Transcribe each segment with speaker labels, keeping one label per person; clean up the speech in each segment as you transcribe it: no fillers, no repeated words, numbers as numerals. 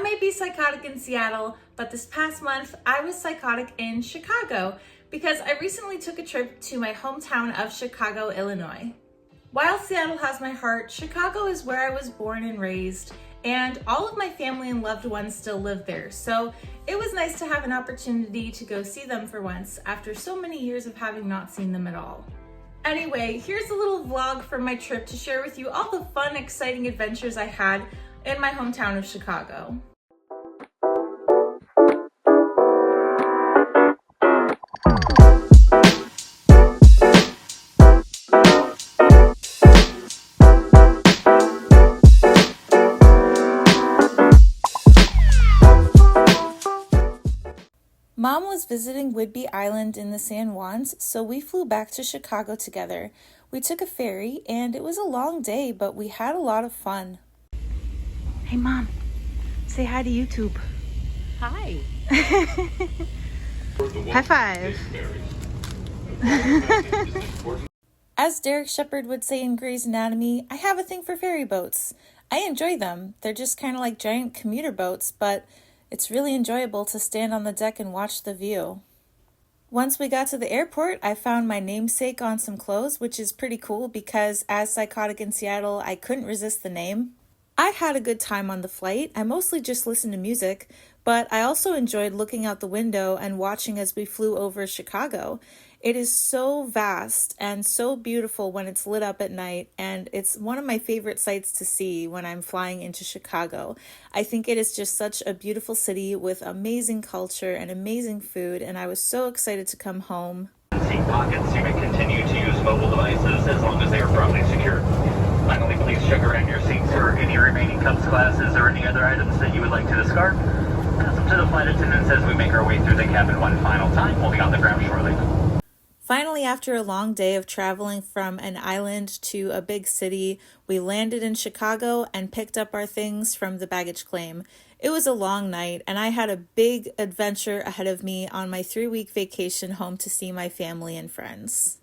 Speaker 1: may be psychotic in Seattle, but this past month I was psychotic in Chicago because I recently took a trip to my hometown of Chicago, Illinois. While Seattle has my heart, Chicago is where I was born and raised, and all of my family and loved ones still live there, so it was nice to have an opportunity to go see them for once after so many years of having not seen them at all. Anyway, here's a little vlog from my trip to share with you all the fun, exciting adventures I had in my hometown of Chicago. Mom was visiting Whidbey Island in the San Juans, so we flew back to Chicago together. We took a ferry, and it was a long day, but we had a lot of fun. Hey, Mom. Say hi to YouTube.
Speaker 2: Hi.
Speaker 1: High five. As Derek Shepherd would say in Grey's Anatomy, I have a thing for ferry boats. I enjoy them. They're just kind of like giant commuter boats, but it's really enjoyable to stand on the deck and watch the view. Once we got to the airport, I found my namesake on some clothes, which is pretty cool because as psychotic in Seattle, I couldn't resist the name. I had a good time on the flight. I mostly just listened to music, but I also enjoyed looking out the window and watching as we flew over Chicago. It is so vast and so beautiful when it's lit up at night, and it's one of my favorite sights to see when I'm flying into Chicago. I think it is just such a beautiful city with amazing culture and amazing food, and I was so excited to come home.
Speaker 3: Seat pockets, you may continue to use mobile devices as long as they are properly secured. Finally, please check around your seats for any remaining cups, glasses, or any other items that you would like to discard. Pass them to the flight attendants as we make our way through the cabin one final time. We'll be on the ground shortly.
Speaker 1: Finally, after a long day of traveling from an island to a big city, we landed in Chicago and picked up our things from the baggage claim. It was a long night, and I had a big adventure ahead of me on my 3-week vacation home to see my family and friends.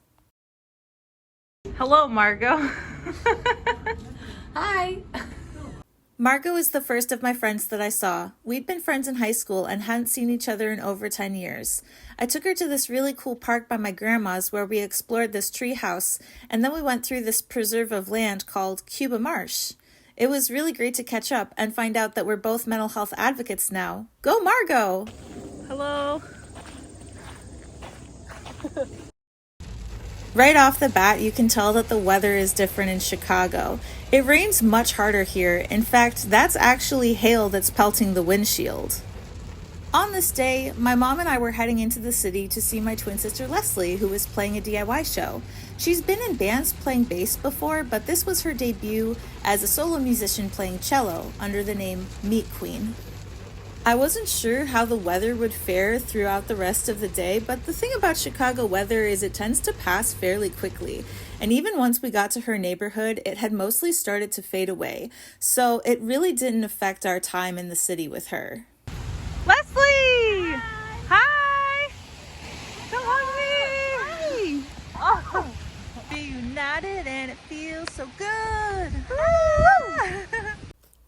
Speaker 1: Hello, Margot.
Speaker 2: Hi.
Speaker 1: Margot is the first of my friends that I saw. We'd been friends in high school and hadn't seen each other in over 10 years. I took her to this really cool park by my grandma's where we explored this tree house, and then we went through this preserve of land called Cuba Marsh. It was really great to catch up and find out that we're both mental health advocates now. Go Margot! Hello! Right off the bat, you can tell that the weather is different in Chicago. It rains much harder here. In fact, that's actually hail that's pelting the windshield. On this day, my mom and I were heading into the city to see my twin sister Leslie, who was playing a DIY show. She's been in bands playing bass before, but this was her debut as a solo musician playing cello under the name Meat Queen. I wasn't sure how the weather would fare throughout the rest of the day, but the thing about Chicago weather is it tends to pass fairly quickly. And even once we got to her neighborhood, it had mostly started to fade away. So it really didn't affect our time in the city with her. Leslie! Hi! Come on me! Hi! Oh, be united and it feels so good!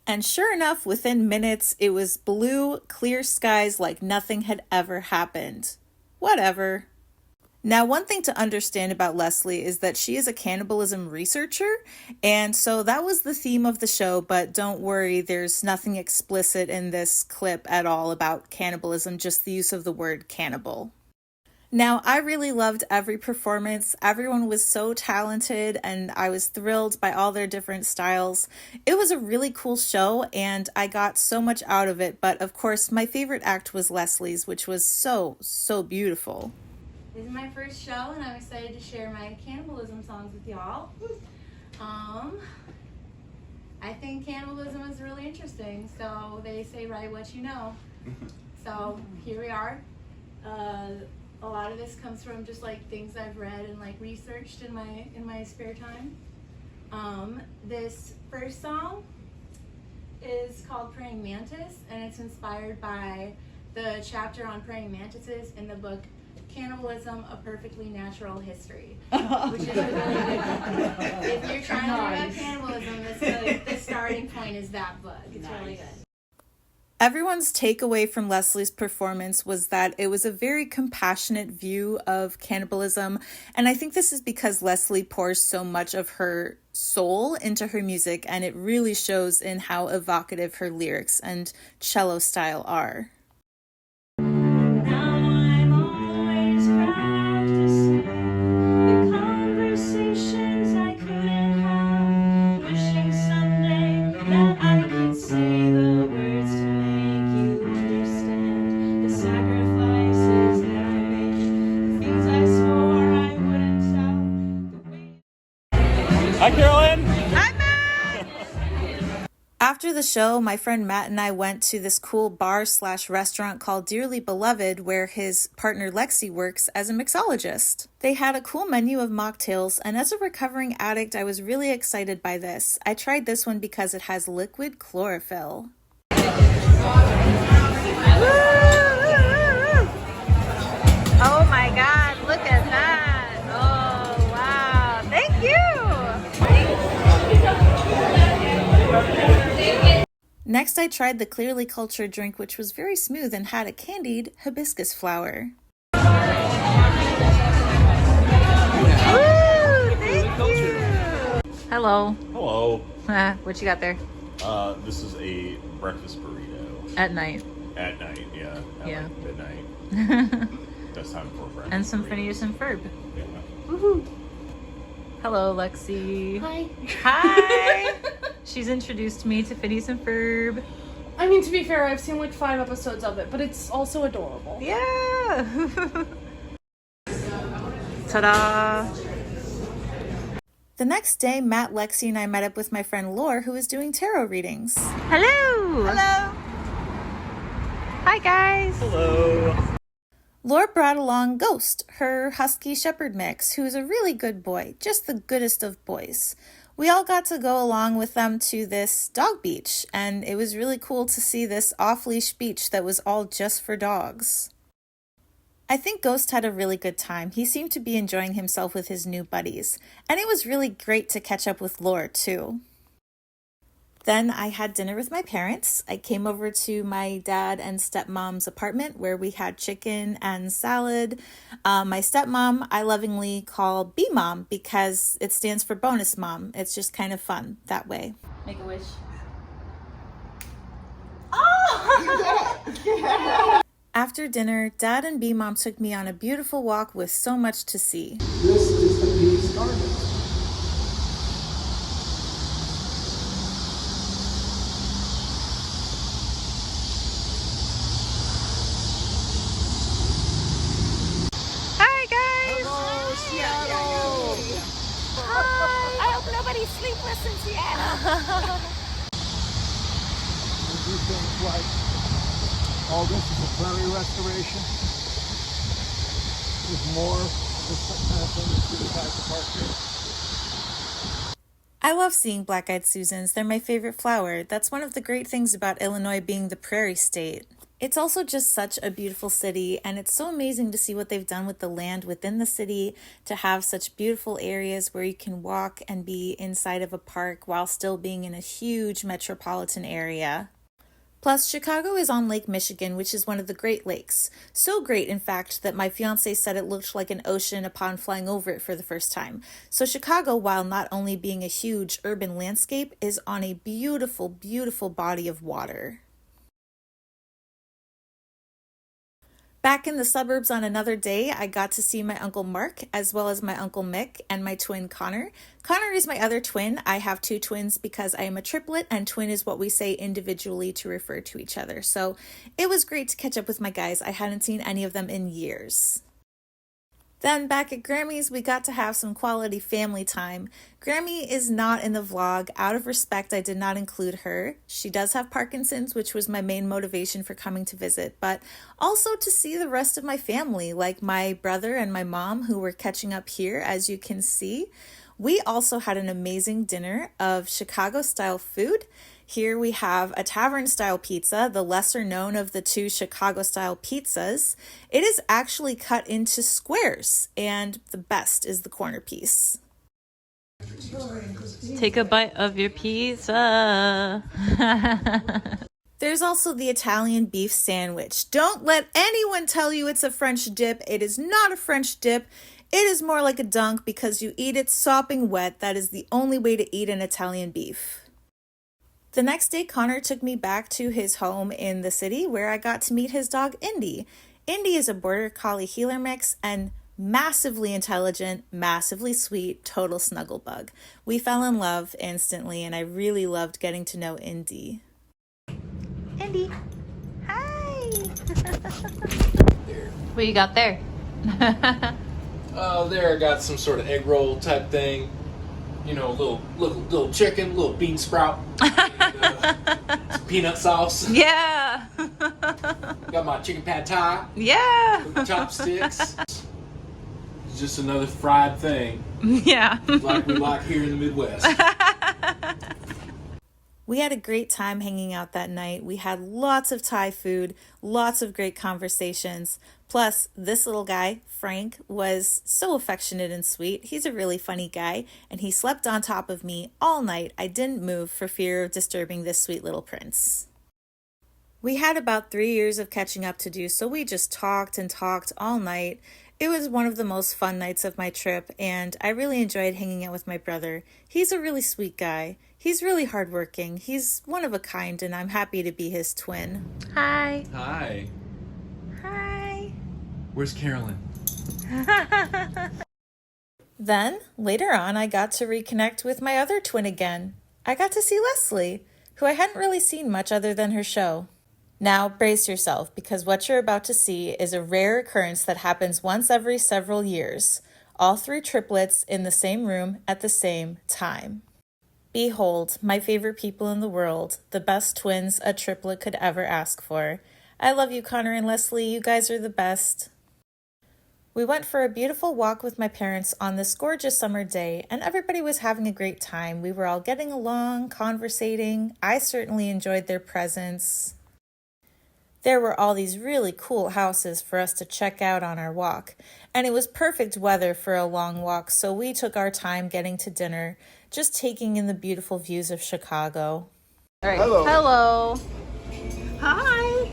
Speaker 1: And sure enough, within minutes, it was blue, clear skies like nothing had ever happened. Whatever. Now, one thing to understand about Leslie is that she is a cannibalism researcher, and so that was the theme of the show, but don't worry, there's nothing explicit in this clip at all about cannibalism, just the use of the word cannibal. Now, I really loved every performance. Everyone was so talented, and I was thrilled by all their different styles. It was a really cool show, and I got so much out of it, but of course, my favorite act was Leslie's, which was so beautiful.
Speaker 2: This is my first show, and I'm excited to share my cannibalism songs with y'all. I think cannibalism is really interesting, so they say write what you know. So here we are. A lot of this comes from just like things I've read and like researched in my spare time. This first song is called Praying Mantis, and it's inspired by the chapter on praying mantises in the book Cannibalism, A Perfectly Natural History, which is a really good book. If you're trying to learn about cannibalism, the starting point is that book. It's really good.
Speaker 1: Everyone's takeaway from Leslie's performance was that it was a very compassionate view of cannibalism, and I think this is because Leslie pours so much of her soul into her music, and it really shows in how evocative her lyrics and cello style are.
Speaker 4: Hi, Carolyn.
Speaker 1: Hi, Matt! After the show, my friend Matt and I went to this cool bar/restaurant called Dearly Beloved, where his partner Lexi works as a mixologist. They had a cool menu of mocktails, and as a recovering addict, I was really excited by this. I tried this one because it has liquid chlorophyll. Oh my God, look at that. Oh, wow. Thank you. Next, I tried the Clearly Cultured drink, which was very smooth and had a candied hibiscus flower. Woo, thank you. Hello.
Speaker 4: Hello.
Speaker 1: What you got there?
Speaker 4: This is a breakfast burrito.
Speaker 1: At night.
Speaker 4: At night, yeah.
Speaker 1: Yeah.
Speaker 4: Like midnight. That's time for breakfast.
Speaker 1: And some
Speaker 4: burrito.
Speaker 1: Phineas and Ferb.
Speaker 4: Yeah.
Speaker 1: Woohoo. Hello, Lexi.
Speaker 2: Hi.
Speaker 1: Hi. She's introduced me to Phineas and Ferb.
Speaker 5: I mean, to be fair, I've seen like 5 episodes of it, but it's also adorable.
Speaker 1: Yeah. Ta-da. The next day, Matt, Lexi, and I met up with my friend Laura, who is doing tarot readings. Hello. Hello. Hi, guys.
Speaker 4: Hello.
Speaker 1: Laura brought along Ghost, her husky shepherd mix, who is a really good boy, just the goodest of boys. We all got to go along with them to this dog beach, and it was really cool to see this off-leash beach that was all just for dogs. I think Ghost had a really good time. He seemed to be enjoying himself with his new buddies, and it was really great to catch up with Laura too. Then I had dinner with my parents. I came over to my dad and stepmom's apartment where we had chicken and salad. My stepmom I lovingly call B-Mom because it stands for bonus mom. It's just kind of fun that way. Make a wish. Oh! After dinner, Dad and B-Mom took me on a beautiful walk with so much to see.
Speaker 6: This is the Peace Garden.
Speaker 1: Hi, guys!
Speaker 6: Hello, Seattle!
Speaker 1: Hi! I hope nobody's sleepless in Seattle.
Speaker 6: We do things like all this is a prairie restoration. There's more of this kind of thing that's really hard to park here.
Speaker 1: I love seeing black-eyed Susans. They're my favorite flower. That's one of the great things about Illinois being the prairie state. It's also just such a beautiful city, and it's so amazing to see what they've done with the land within the city to have such beautiful areas where you can walk and be inside of a park while still being in a huge metropolitan area. Plus, Chicago is on Lake Michigan, which is one of the Great Lakes. So great, in fact, that my fiance said it looked like an ocean upon flying over it for the first time. So Chicago, while not only being a huge urban landscape, is on a beautiful, beautiful body of water. Back in the suburbs on another day, I got to see my Uncle Mark, as well as my Uncle Mick and my twin Connor. Connor is my other twin. I have 2 twins because I am a triplet, and twin is what we say individually to refer to each other. So it was great to catch up with my guys. I hadn't seen any of them in years. Then back at Grammy's, we got to have some quality family time. Grammy is not in the vlog. Out of respect, I did not include her. She does have Parkinson's, which was my main motivation for coming to visit, but also to see the rest of my family, like my brother and my mom, who were catching up here, as you can see. We also had an amazing dinner of Chicago-style food. Here we have a tavern-style pizza, the lesser known of the 2 Chicago-style pizzas. It is actually cut into squares, and the best is the corner piece. Take a bite of your pizza. There's also the Italian beef sandwich. Don't let anyone tell you it's a French dip. It is not a French dip. It is more like a dunk because you eat it sopping wet. That is the only way to eat an Italian beef. The next day, Connor took me back to his home in the city where I got to meet his dog, Indy. Indy is a Border Collie heeler mix and massively intelligent, massively sweet, total snuggle bug. We fell in love instantly, and I really loved getting to know Indy. Indy, hi!
Speaker 7: What you got there?
Speaker 6: There I got some sort of egg roll type thing. You know, little chicken, little bean sprout, and, some peanut sauce.
Speaker 7: Yeah.
Speaker 6: Got my chicken pad thai
Speaker 7: Yeah.
Speaker 6: with chopsticks. It's just another fried thing,
Speaker 7: Yeah.
Speaker 6: like we like here in the Midwest.
Speaker 1: We had a great time hanging out that night. We had lots of Thai food, lots of great conversations. Plus, this little guy, Frank, was so affectionate and sweet. He's a really funny guy, and he slept on top of me all night. I didn't move for fear of disturbing this sweet little prince. We had about 3 years of catching up to do, so we just talked and talked all night. It was one of the most fun nights of my trip, and I really enjoyed hanging out with my brother. He's a really sweet guy. He's really hardworking. He's one of a kind, and I'm happy to be his twin.
Speaker 7: Hi.
Speaker 6: Hi.
Speaker 1: Hi.
Speaker 6: Where's Carolyn?
Speaker 1: Then, later on, I got to reconnect with my other twin again. I got to see Leslie, who I hadn't really seen much other than her show. Now, brace yourself, because what you're about to see is a rare occurrence that happens once every several years. All three triplets in the same room at the same time. Behold, my favorite people in the world, the best twins a triplet could ever ask for. I love you, Connor and Leslie. You guys are the best. We went for a beautiful walk with my parents on this gorgeous summer day, and everybody was having a great time. We were all getting along, conversating. I certainly enjoyed their presence. There were all these really cool houses for us to check out on our walk, and it was perfect weather for a long walk, so we took our time getting to dinner, just taking in the beautiful views of Chicago.
Speaker 7: All right. Hello.
Speaker 2: Hi.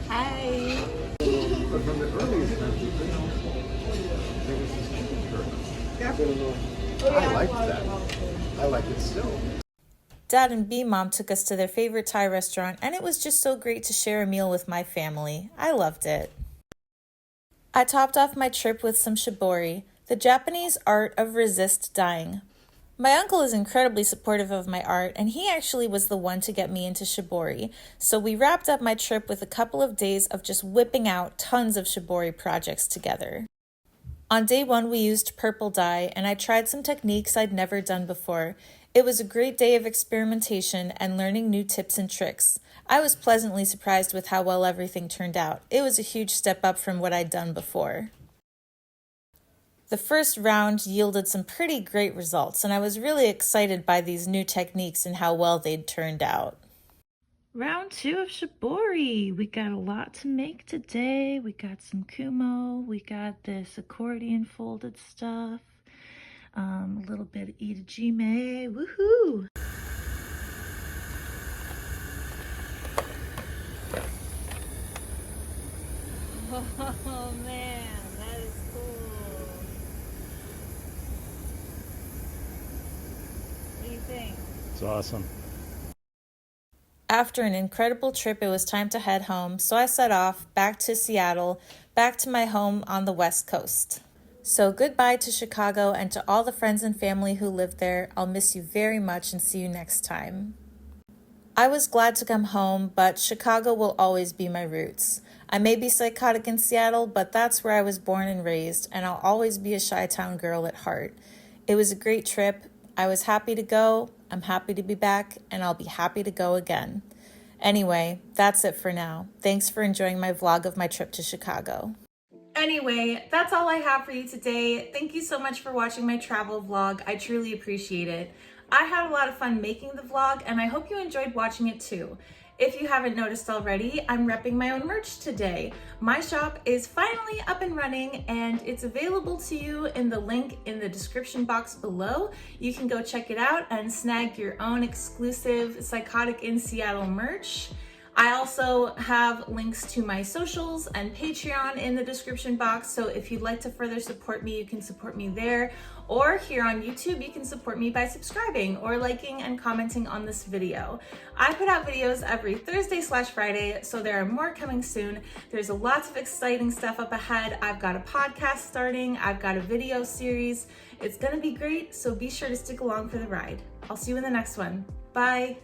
Speaker 7: Hi.
Speaker 6: But from the earliest times, there was this chicken curd. I liked that. I like it still.
Speaker 1: Dad and B-Mom took us to their favorite Thai restaurant, and it was just so great to share a meal with my family. I loved it. I topped off my trip with some shibori, the Japanese art of resist dying. My uncle is incredibly supportive of my art, and he actually was the one to get me into shibori, so we wrapped up my trip with a couple of days of just whipping out tons of shibori projects together. On day one, we used purple dye, and I tried some techniques I'd never done before. It was a great day of experimentation and learning new tips and tricks. I was pleasantly surprised with how well everything turned out. It was a huge step up from what I'd done before. The first round yielded some pretty great results, and I was really excited by these new techniques and how well they'd turned out. Round 2 of shibori. We got a lot to make today. We got some kumo. We got this accordion folded stuff. A little bit of itajime. Woohoo! Oh man, that is cool. What do you think?
Speaker 8: It's awesome.
Speaker 1: After an incredible trip, it was time to head home, so I set off back to Seattle, back to my home on the West Coast. So goodbye to Chicago, and to all the friends and family who lived there. I'll miss you very much and see you next time. I was glad to come home, but Chicago will always be my roots. I may be psychotic in Seattle, but that's where I was born and raised, and I'll always be a Chi-Town girl at heart. It was a great trip. I was happy to go, I'm happy to be back, and I'll be happy to go again. Anyway, that's it for now. Thanks for enjoying my vlog of my trip to Chicago. Anyway, that's all I have for you today. Thank you so much for watching my travel vlog. I truly appreciate it. I had a lot of fun making the vlog, and I hope you enjoyed watching it too. If you haven't noticed already, I'm repping my own merch today. My shop is finally up and running and it's available to you in the link in the description box below. You can go check it out and snag your own exclusive Psychotic in Seattle merch. I also have links to my socials and Patreon in the description box, so if you'd like to further support me, you can support me there. Or here on YouTube, you can support me by subscribing or liking and commenting on this video. I put out videos every Thursday/Friday, so there are more coming soon. There's lots of exciting stuff up ahead. I've got a podcast starting, I've got a video series. It's gonna be great, so be sure to stick along for the ride. I'll see you in the next one. Bye.